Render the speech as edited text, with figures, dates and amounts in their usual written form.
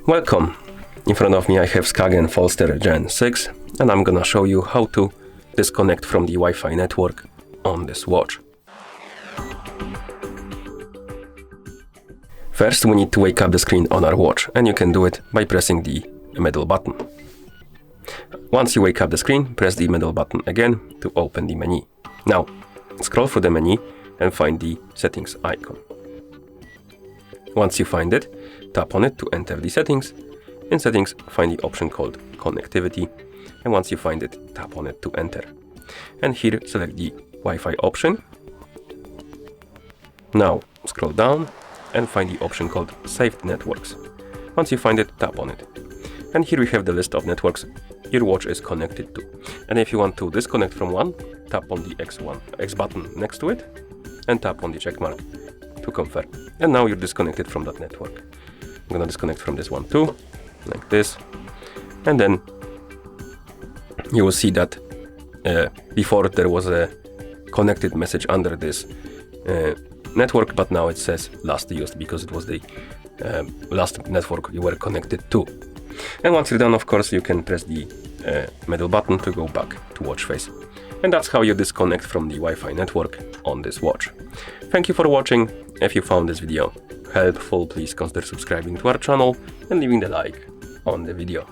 Welcome! In front of me I have SKAGEN Falster Gen 6 and I'm gonna show you how to disconnect from the Wi-Fi network on this watch. First we need to wake up the screen on our watch, and you can do it by pressing the middle button. Once you wake up the screen, press the middle button again to open the menu. Now scroll through the menu and find the settings icon. Once you find it, tap on it to enter the settings. In settings, find the option called connectivity, and once you find it, tap on it to enter. And here select the Wi-Fi option. Now scroll down and find the option called saved networks. Once you find it, tap on it. And here we have the list of networks your watch is connected to. And if you want to disconnect from one, tap on the X button next to it and tap on the check mark to confirm. And now you're disconnected from that network. I'm gonna disconnect from this one too, like this. And then you will see that before there was a connected message under this network, but now it says last used because it was the last network you were connected to. And once you're done, of course, you can press the middle button to go back to watch face. And that's how you disconnect from the Wi-Fi network on this watch. Thank you for watching. If you found this video helpful, please consider subscribing to our channel and leaving the like on the video.